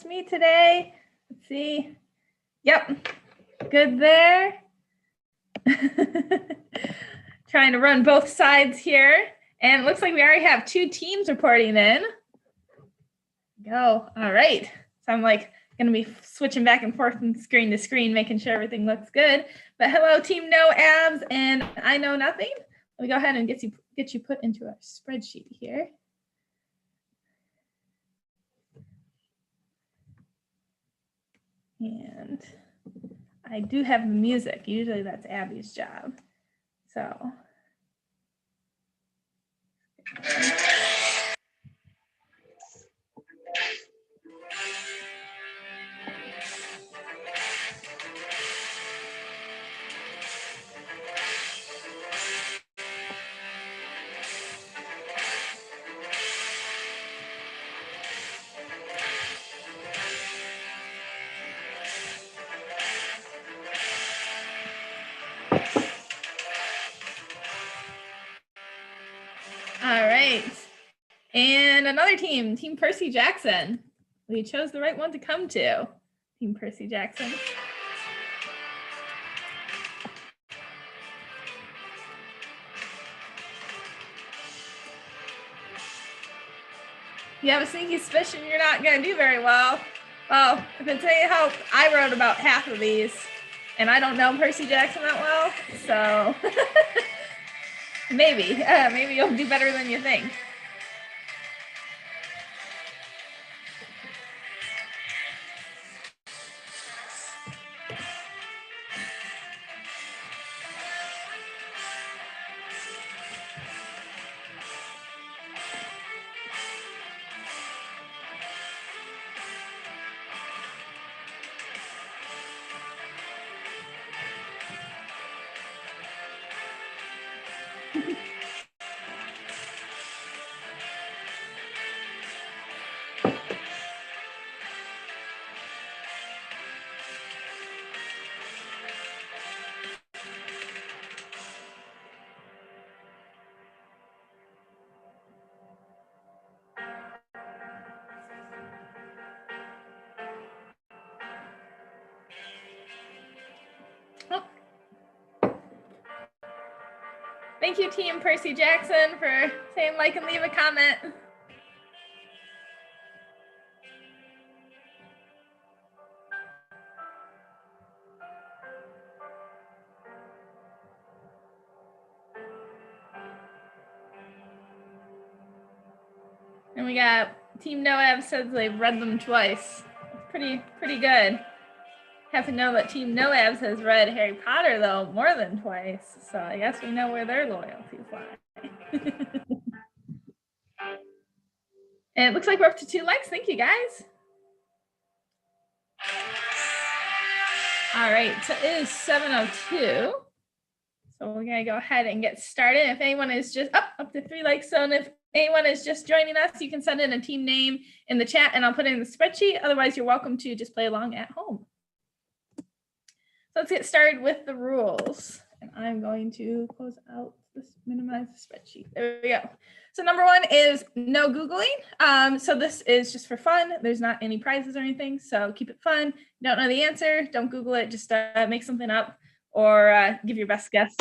me today. Let's see. Yep, good there. Trying to run both sides here. And it looks like we already have 2 teams reporting in. Go. All right. So I'm like going to be switching back and forth from screen to screen, making sure everything looks good. But hello, Team No Abs and I Know Nothing. Let me go ahead and get you put into our spreadsheet here. And I do have the music. Usually that's Abby's job. So. All right. And another team, Team Percy Jackson. We chose the right one to come to, Team Percy Jackson. You have a sneaky suspicion you're not going to do very well. Well, if it's any help, I wrote about half of these, and I don't know Percy Jackson that well, so maybe you'll do better than you think. Thank you, Team Percy Jackson, for saying like and leave a comment. And we got Team Noab says they've read them twice. Pretty good. Have to know that Team Noabs has read Harry Potter, though, more than twice. So I guess we know where their loyalties lie. And it looks like we're up to 2 likes. Thank you, guys. All right, so it is 7:02. So we're going to go ahead and get started. If anyone is just up to 3 likes. So if anyone is just joining us, you can send in a team name in the chat and I'll put it in the spreadsheet. Otherwise, you're welcome to just play along at home. Let's get started with the rules. And I'm going to close out this, minimize the spreadsheet. There we go. So number 1 is no Googling. So this is just for fun. There's not any prizes or anything. So keep it fun. You don't know the answer, don't Google it. Just make something up or give your best guess.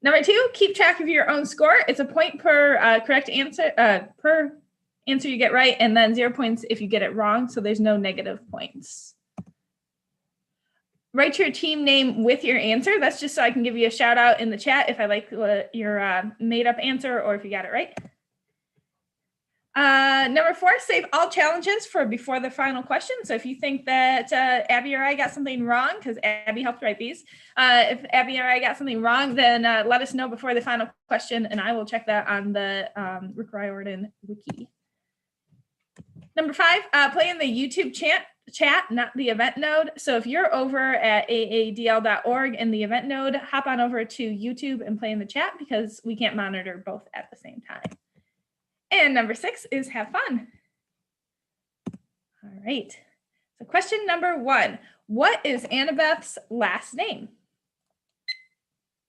Number 2, keep track of your own score. It's a point per correct answer, per answer you get right, and then 0 points if you get it wrong. So there's no negative points. Write your team name with your answer. That's just so I can give you a shout out in the chat if I like your made up answer or if you got it right. Number 4, save all challenges for before the final question. So if you think that Abby or I got something wrong, because Abby helped write these, if Abby or I got something wrong, then let us know before the final question and I will check that on the Rick Riordan wiki. Number 5, play in the YouTube chat, not the event node. So if you're over at aadl.org in the event node, hop on over to YouTube and play in the chat because we can't monitor both at the same time. And number 6 is have fun. All right. So question number 1, what is Annabeth's last name?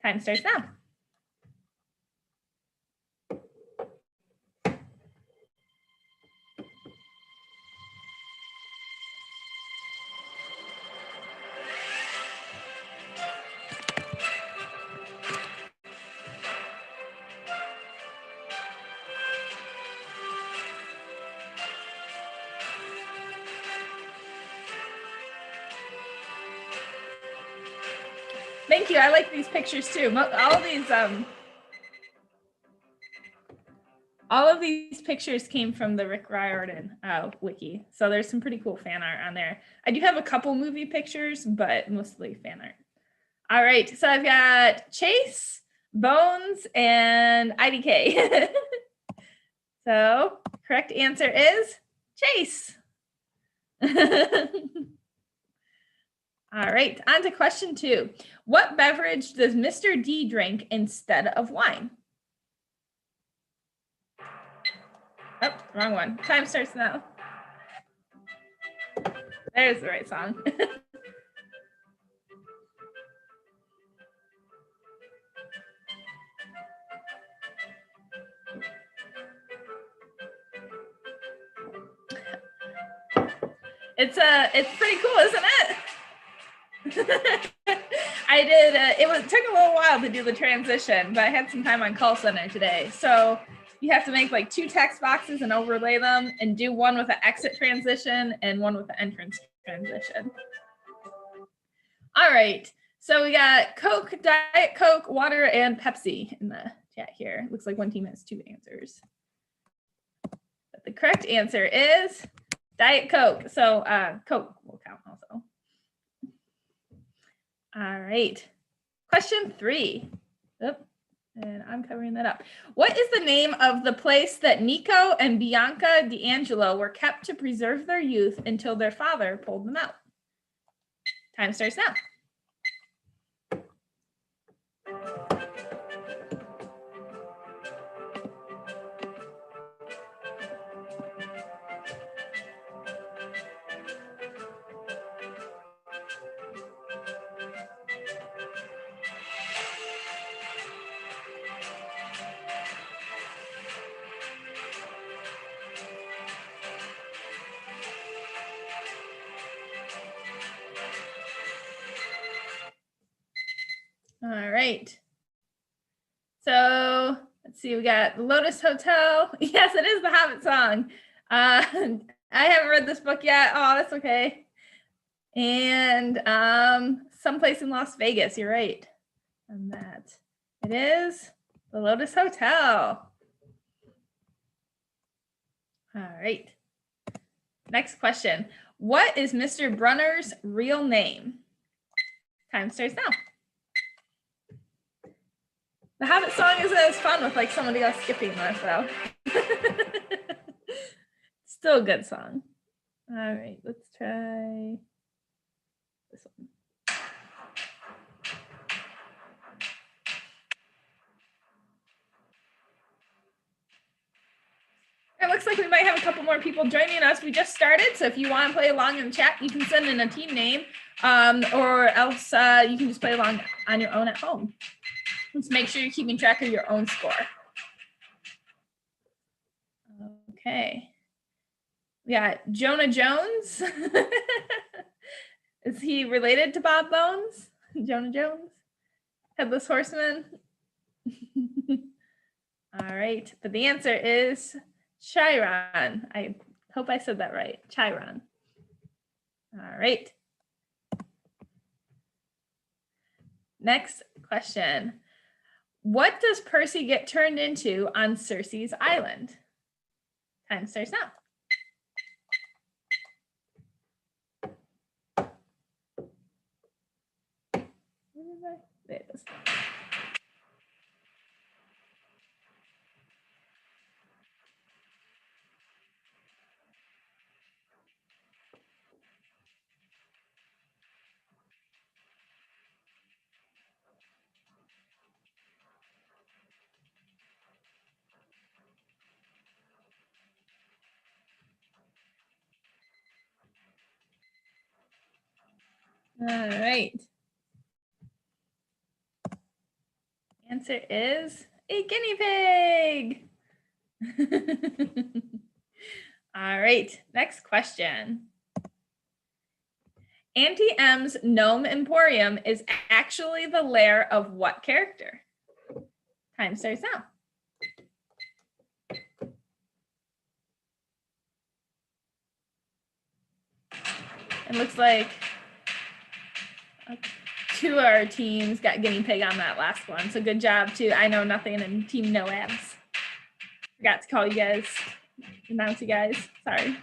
Time starts now. Thank you. I like these pictures too. All of these pictures came from the Rick Riordan wiki. So there's some pretty cool fan art on there. I do have a couple movie pictures, but mostly fan art. All right, so I've got Chase, Bones, and IDK. So correct answer is Chase. All right, on to question 2. What beverage does Mr. D drink instead of wine? Oh, wrong one. Time starts now. There's the right song. It's pretty cool, isn't it? It took a little while to do the transition, but I had some time on call center today. So you have to make like 2 text boxes and overlay them and do one with an exit transition and one with the entrance transition. All right. So we got Coke, Diet Coke, water, and Pepsi in the chat here. It looks like one team has 2 answers. But the correct answer is Diet Coke. So Coke will count also. All right. Question 3. Oop, and I'm covering that up. What is the name of the place that Nico and Bianca D'Angelo were kept to preserve their youth until their father pulled them out? Time starts now. All right. So let's see, we got the Lotus Hotel. Yes, it is the Hobbit song. I haven't read this book yet. Oh, that's okay. And someplace in Las Vegas. You're right. And that it is the Lotus Hotel. All right. Next question. What is Mr. Brunner's real name? Time starts now. The Hobbit song isn't as fun with like somebody else skipping this though. Still a good song. All right, let's try this one. It looks like we might have a couple more people joining us. We just started, so if you want to play along in the chat, you can send in a team name, or else you can just play along on your own at home. Let's make sure you're keeping track of your own score. Okay. We got Jonah Jones. Is he related to Bob Bones? Jonah Jones? Headless Horseman? All right, but the answer is Chiron. I hope I said that right. Chiron. All right. Next question. What does Percy get turned into on Circe's island? Time starts now. There it is. All right. Answer is a guinea pig. All right, next question. Aunty M's Gnome Emporium is actually the lair of what character? Time starts now. It looks like two of our teams got guinea pig on that last one. So good job to I Know Nothing and Team No Abs. Forgot to call you guys, announce you guys. Sorry.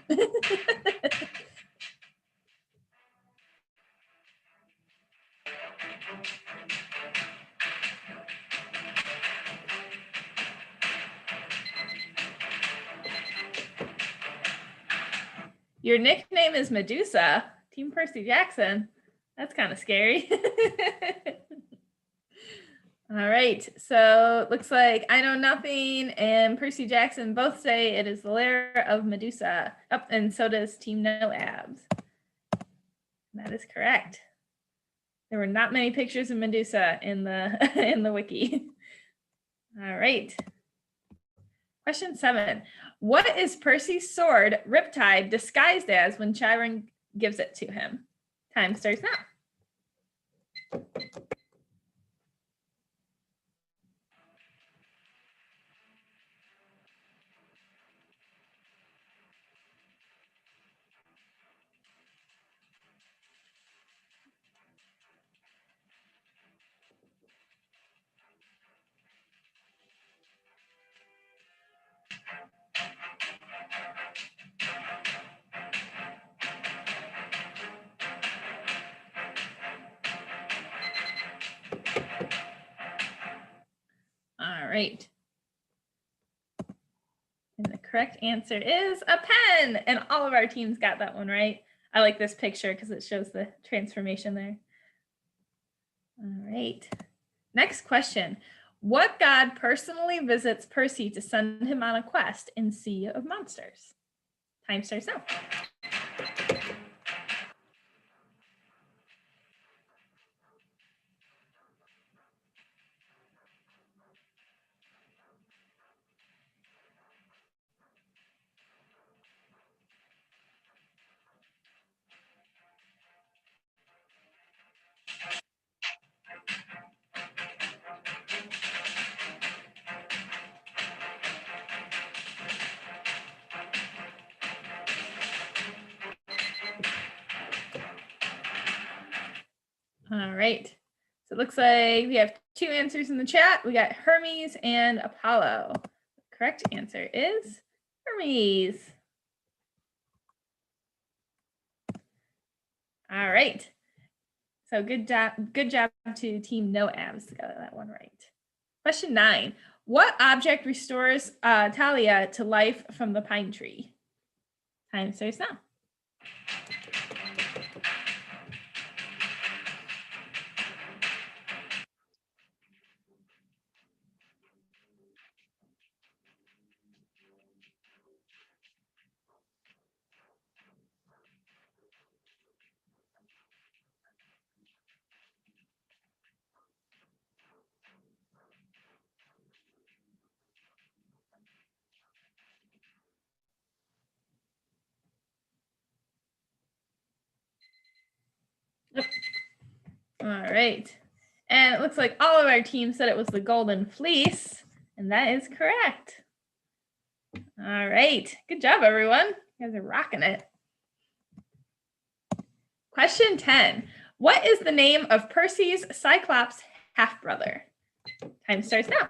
Your nickname is Medusa, Team Percy Jackson. That's kind of scary. All right, so it looks like I Know Nothing and Percy Jackson both say it is the lair of Medusa. Oh, and so does Team No Abs. That is correct. There were not many pictures of Medusa in the wiki. All right. Question 7. What is Percy's sword, Riptide, disguised as when Chiron gives it to him? Time starts now. All right. And the correct answer is a pen. And all of our teams got that one right. I like this picture because it shows the transformation there. All right. Next question. What god personally visits Percy to send him on a quest in Sea of Monsters? Time starts now. All right. So it looks like we have two answers in the chat. We got Hermes and Apollo. The correct answer is Hermes. All right. So good job to Team No Abs to get that one right. Question 9. What object restores Thalia to life from the pine tree? Time starts now. All right. And it looks like all of our teams said it was the golden fleece, and that is correct. All right. Good job, everyone. You guys are rocking it. Question 10. What is the name of Percy's Cyclops half-brother? Time starts now.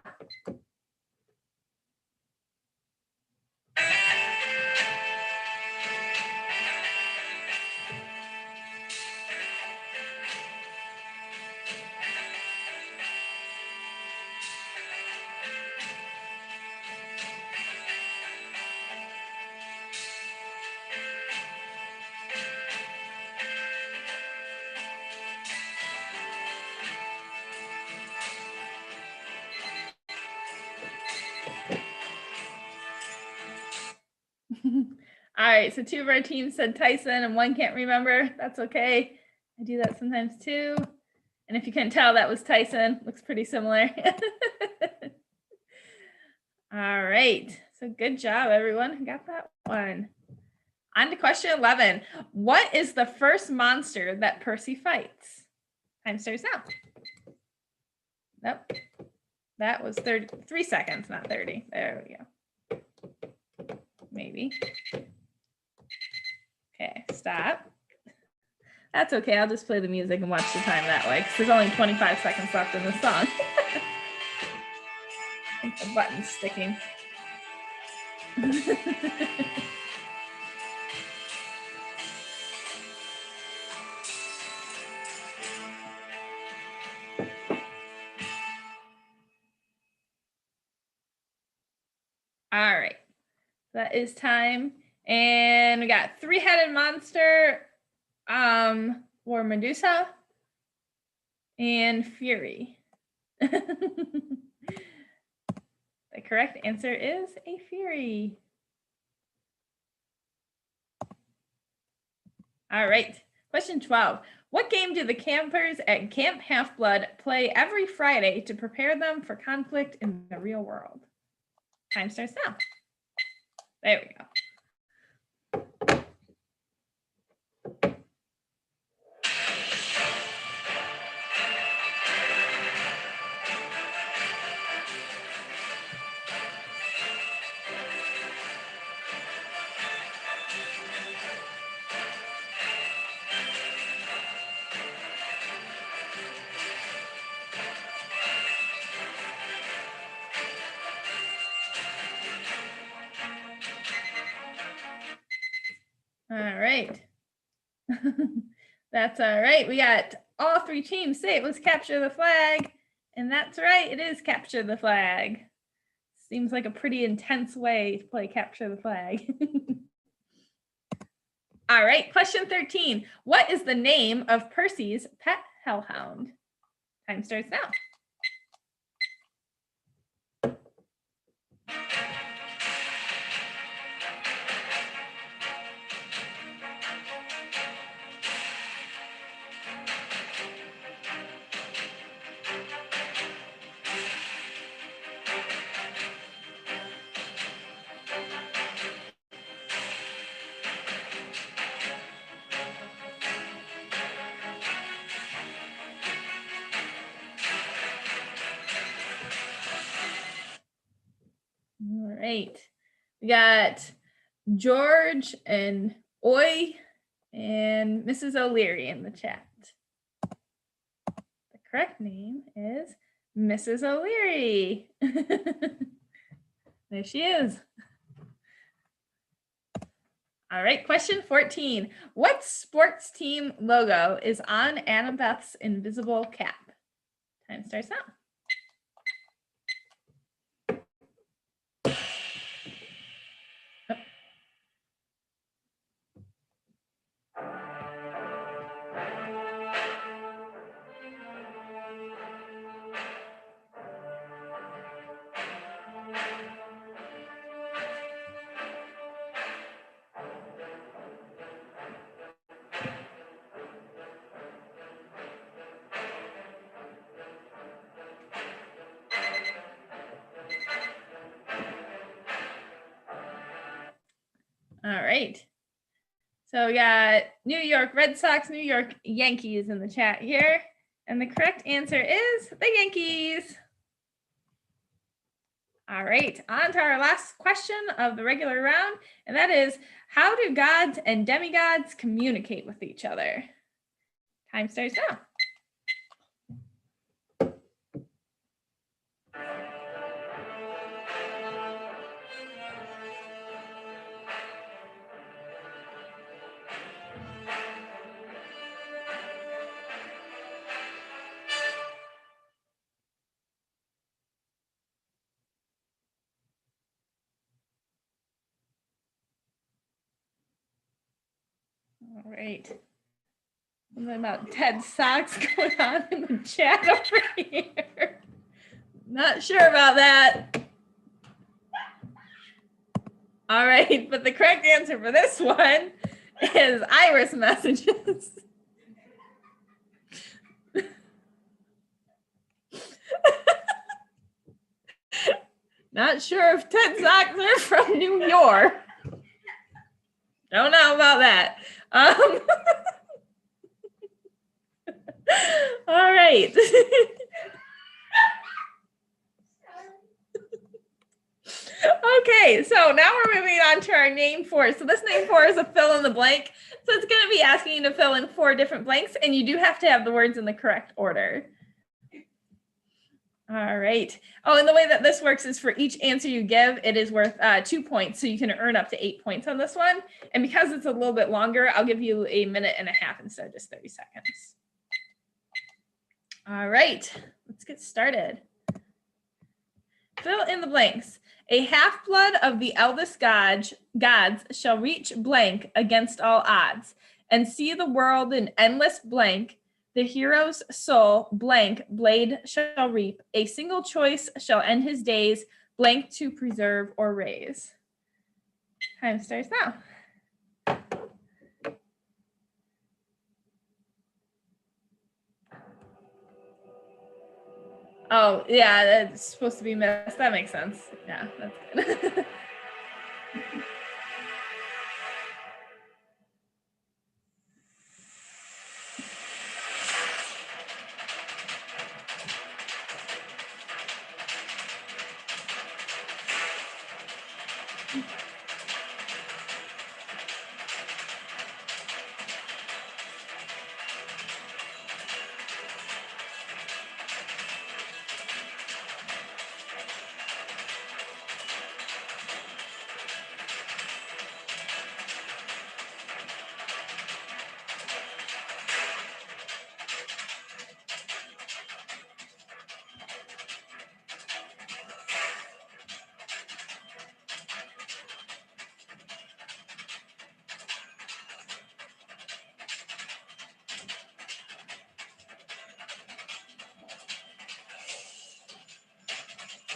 All right, so two of our teams said Tyson and one can't remember. That's okay. I do that sometimes too. And if you couldn't tell, that was Tyson. Looks pretty similar. All right, so good job, everyone who got that one. On to question 11. What is the first monster that Percy fights? Time starts now. Nope. That was 3 seconds, not 30. There we go. Maybe. Okay, stop. That's okay. I'll just play the music and watch the time that way because there's only 25 seconds left in the song. I think the button's sticking. All right, that is time. And we got three-headed monster, or Medusa, and Fury. The correct answer is a Fury. All right, question 12. What game do the campers at Camp Half-Blood play every Friday to prepare them for conflict in the real world? Time starts now. There we go. All right. That's all right. We got all three teams say it was capture the flag. And that's right. It is capture the flag. Seems like a pretty intense way to play capture the flag. All right. Question 13. What is the name of Percy's pet hellhound? Time starts now. All right, we got George and Oi and Mrs. O'Leary in the chat. The correct name is Mrs. O'Leary. There she is. All right, question 14. What sports team logo is on Annabeth's invisible cap? Time starts now. All right. So we got New York Red Sox, New York Yankees in the chat here. And the correct answer is the Yankees. All right, on to our last question of the regular round. And that is, how do gods and demigods communicate with each other? Time starts now. All right. Something about Ted Socks going on in the chat over here. Not sure about that. All right, but the correct answer for this one is iris messages. Not sure if Ted Socks are from New York. Don't know about that. All right. Okay, Okay, so now we're moving on to our name four. So this name four is a fill in the blank. So it's going to be asking you to fill in 4 different blanks, and you do have to have the words in the correct order. All right. Oh, and the way that this works is for each answer you give, it is worth 2 points. So you can earn up to 8 points on this one. And because it's a little bit longer, I'll give you 1.5 minutes instead of just 30 seconds. All right, let's get started. Fill in the blanks. A half-blood of the eldest gods shall reach blank against all odds and see the world in endless blank. The hero's soul blank blade shall reap. A single choice shall end his days, blank to preserve or raze. Time starts now. Oh, yeah, that's supposed to be missed. That makes sense. Yeah, that's good.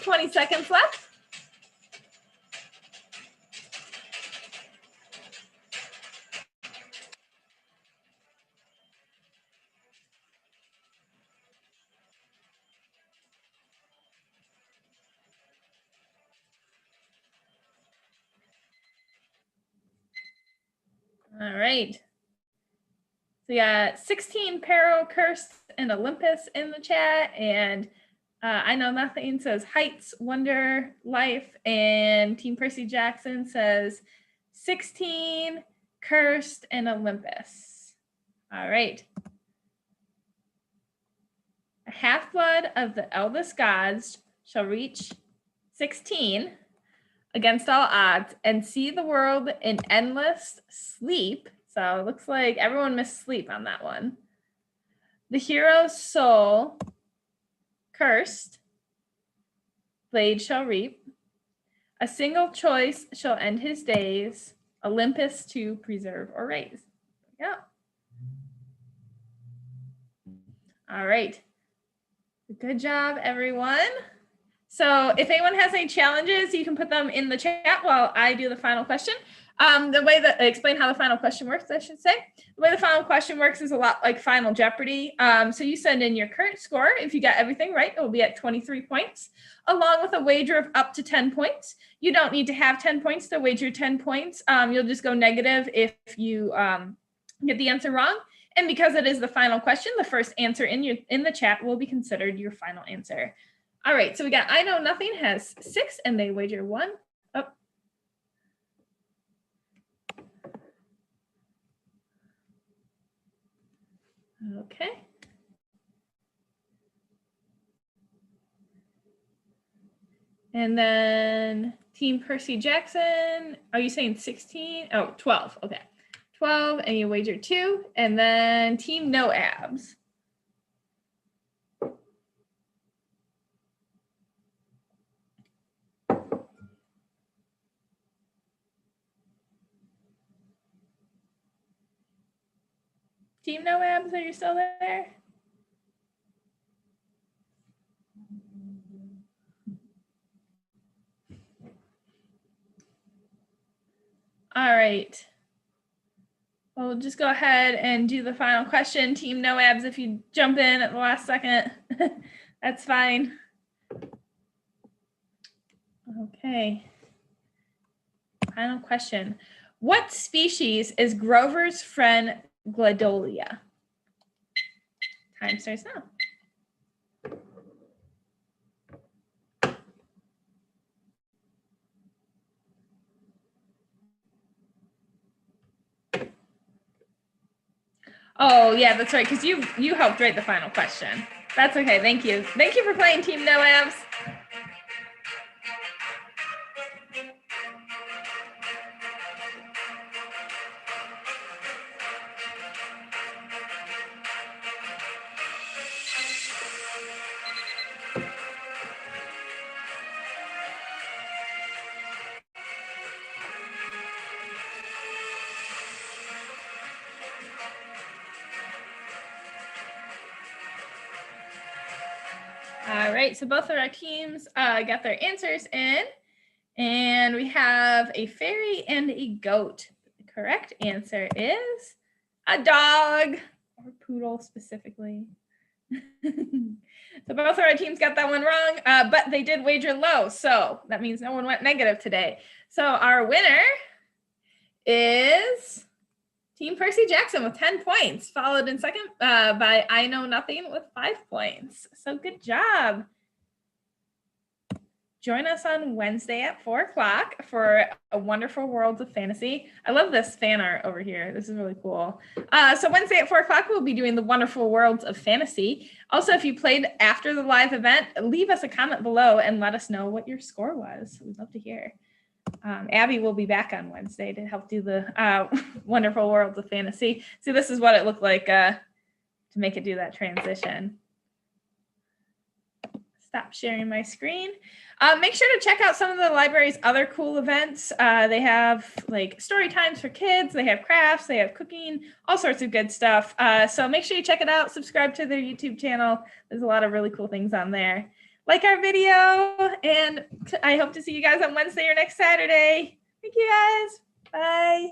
20 seconds left. All right. So we got 16 Pero, Cursed, and Olympus in the chat. And I Know Nothing says Heights, Wonder, Life. And Team Percy Jackson says 16, Cursed, and Olympus. All right. A half-blood of the eldest gods shall reach 16 against all odds and see the world in endless sleep. So it looks like everyone missed sleep on that one. The hero's soul cursed, blade shall reap. A single choice shall end his days, Olympus to preserve or raise. Yeah. All right. Good job, everyone. So if anyone has any challenges, you can put them in the chat while I do the final question. The way that explain how the final question works, I should say. The way the final question works is a lot like Final Jeopardy. So you send in your current score. If you got everything right, it will be at 23 points, along with a wager of up to 10 points. You don't need to have 10 points to wager 10 points. You'll just go negative if you get the answer wrong. And because it is the final question, the first answer in the chat will be considered your final answer. All right, so we got I Know Nothing has 6 and they wager 1. Oh. Okay. And then Team Percy Jackson, are you saying 16? Oh, 12, okay. 12 and you wager 2. And then Team No Abs. Team No Abs, are you still there? All right. Well, we'll just go ahead and do the final question. Team No Abs, if you jump in at the last second, that's fine. Okay. Final question. What species is Grover's friend Gladiola? Time starts now. Oh, yeah, that's right, because you helped write the final question. That's okay. Thank you. Thank you for playing, Team No Abs. All right, so both of our teams got their answers in, and we have a fairy and a goat. The correct answer is a dog, or poodle specifically. So both of our teams got that one wrong, but they did wager low, so that means no one went negative today. So our winner is Team Percy Jackson with 10 points, followed in second by I Know Nothing with 5 points. So good job. Join us on Wednesday at 4 o'clock for a Wonderful Worlds of Fantasy. I love this fan art over here. This is really cool. So Wednesday at 4 o'clock, we'll be doing the Wonderful Worlds of Fantasy. Also, if you played after the live event, leave us a comment below and let us know what your score was. We'd love to hear. Abbie will be back on Wednesday to help do the Wonderful Worlds of Fantasy. So this is what it looked like to make it do that transition. Stop sharing my screen. Make sure to check out some of the library's other cool events. They have like story times for kids, they have crafts, they have cooking, all sorts of good stuff. So make sure you check it out, subscribe to their YouTube channel. There's a lot of really cool things on there. Like our video, and I hope to see you guys on Wednesday or next Saturday. Thank you guys. Bye.